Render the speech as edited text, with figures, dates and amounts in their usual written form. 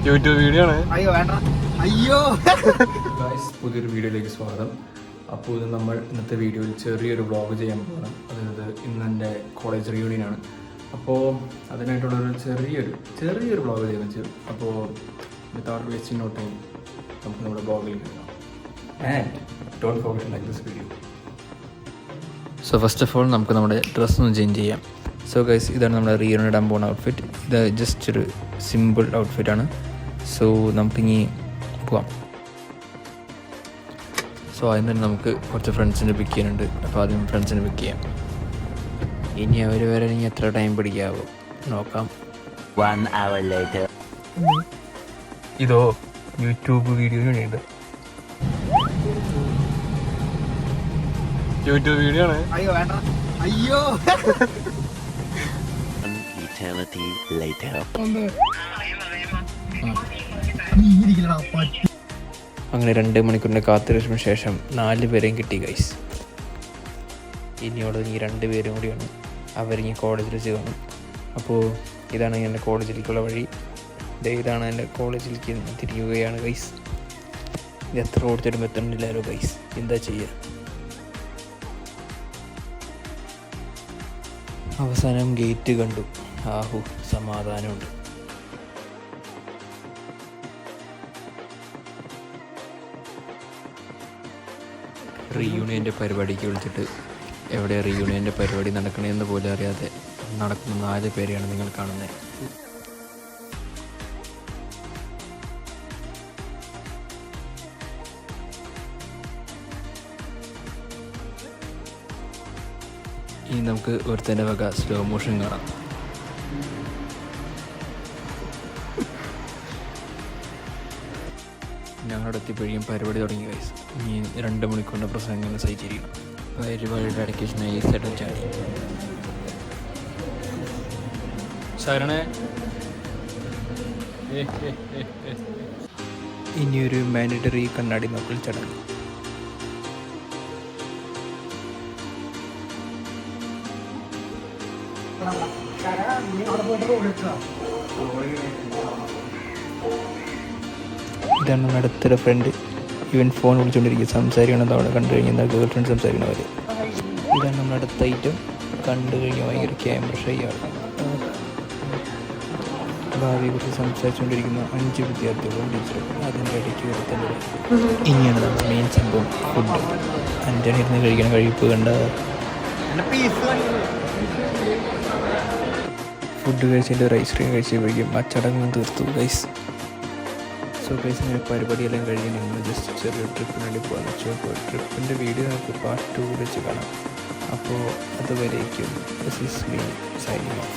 YouTube video ആണ്. അയ്യോ വേണ്ട, അയ്യോ. പുതിയൊരു വീഡിയോയിലേക്ക് സ്വാഗതം. അപ്പോൾ ഇത് നമ്മൾ ഇന്നത്തെ വീഡിയോയിൽ ചെറിയൊരു വ്ളോഗ് ചെയ്യാൻ പോകണം. അതായത് ഇന്ന് എൻ്റെ കോളേജ് റീയൂണിയനാണ്. അപ്പോൾ അതിനായിട്ടുള്ളൊരു ചെറിയൊരു വ്ളോഗ് ചെയ്യാൻ വെച്ചു. അപ്പോൾ വിത്തൗട്ട് വേസ്റ്റിംഗ് നോ ടൈം നമുക്ക് നമ്മുടെ വ്ളോഗിൽ കാണാം. And don't forget like this video. So first of all നമുക്ക് നമ്മുടെ ഡ്രസ്സ് ഒന്ന് ചേഞ്ച് ചെയ്യാം. സോ ഗൈസ്, ഇതാണ് നമ്മുടെ റീയൂണിയൻ ഇടാൻ പോകുന്ന ഔട്ട്ഫിറ്റ്. ഇത് ജസ്റ്റ് ഒരു സിമ്പിൾ ഔട്ട്ഫിറ്റാണ്. സോ നമുക്കിനി പോവാം. സോ ആദ്യം തന്നെ നമുക്ക് കുറച്ച് ഫ്രണ്ട്സിനെ പിക്ക് ചെയ്യാനുണ്ട്. അപ്പോൾ ആദ്യം ഫ്രണ്ട്സിനെ പിക്ക് ചെയ്യാം. ഇനി അവർ വരെ ഇനി എത്ര ടൈം പിടിക്കാവോ നോക്കാം. 1 hour later. ഇതോ യൂട്യൂബ് വീഡിയോ ഉണ്ട്. യൂട്യൂബ് വീഡിയോ ആണ്. അയ്യോ വേണ്ട, അയ്യോ. An eternity later. അങ്ങനെ 2 മണിക്കൂറിൻ്റെ കാത്തിരിപ്പിന് ശേഷം 4 പേരെയും കിട്ടി ഗൈസ്. ഇനിയോട് ഈ 2 പേരും കൂടിയാണ്. അവരിനി കോളേജിൽ ചെയ്യണം. അപ്പോൾ ഇതാണ് എൻ്റെ കോളേജിലേക്കുള്ള വഴി. ഇതാണ് എൻ്റെ കോളേജിലേക്ക് തിരിയുകയാണ് ഗൈസ്. ഇത് എത്ര കൊടുത്തിട്ടും എത്തണില്ലല്ലോ ഗൈസ്, എന്താ ചെയ്യുക. അവസാനം ഗേറ്റ് കണ്ടു. ആഹു, സമാധാനമുണ്ട്. റീയൂണിയൻ്റെ പരിപാടിക്ക് വിളിച്ചിട്ട് എവിടെ റീയൂണിയൻ്റെ പരിപാടി നടക്കണമെന്ന് പോലും അറിയാതെ നടക്കുന്ന 4 പേരെയാണ് നിങ്ങൾ കാണുന്നത്. ഇനി നമുക്ക് ഒരുത്തൻ്റെ വക സ്ലോ മോഷൻ കാണാം. ഞങ്ങളുടെ എത്തിപ്പോഴും പരിപാടി തുടങ്ങി ഗൈസ്. ഇനി 2 മണിക്കൂറിൻ്റെ പ്രസംഗം സഹിച്ചിരിക്കണം. ഒരുപാട് ഡെഡിക്കേഷനായി ഈ സെറ്റും ചാടി. ശരണേ, ഇനിയൊരു മാൻഡറ്ററി കണ്ണാടി നോക്കൽ ചടങ്ങ്. ഇതാണ് നമ്മുടെ അടുത്തൊരു ഫ്രണ്ട്. ഇവൻ ഫോൺ വിളിച്ചുകൊണ്ടിരിക്കുക, സംസാരിക്കണമെന്ന് അവിടെ കണ്ടു കഴിഞ്ഞാൽ ഗേൾ ഫ്രണ്ട് സംസാരിക്കണവർ. ഇതാണ് നമ്മുടെ അടുത്ത ഐറ്റം. കണ്ടു കഴിഞ്ഞാൽ ഭയങ്കര ക്യാമറ ഷൈ ആണ്. ഭാവിയെക്കുറിച്ച് സംസാരിച്ചുകൊണ്ടിരിക്കുന്ന 5 വിദ്യാർത്ഥികളും ടീച്ചറും അതിൻ്റെ ഇടയ്ക്ക് വരുത്തുന്നത്. ഇനിയാണ് നമ്മുടെ മെയിൻ സംഭവം, ഫുഡ്. 5 ഇരുന്ന് കഴിക്കണ കഴിപ്പ് കണ്ട. ഫുഡ് കഴിച്ചിട്ട് ഒരു ഐസ്ക്രീം കഴിച്ചപ്പോഴേക്കും ആ ചടങ്ങ് തീർത്തു ഗൈസ്. സോ ഗൈസ്, ഇങ്ങനെ പരിപാടിയെല്ലാം കഴിഞ്ഞ് നിങ്ങൾ ജസ്റ്റ് ചെറിയ ട്രിപ്പിന് വേണ്ടി പോകാൻ വെച്ചു. അപ്പോൾ ട്രിപ്പിൻ്റെ വീഡിയോ നമുക്ക് പാർട്ട് 2 വെച്ച് കാണാം. അപ്പോൾ അതുവരേക്കും this is me signing off.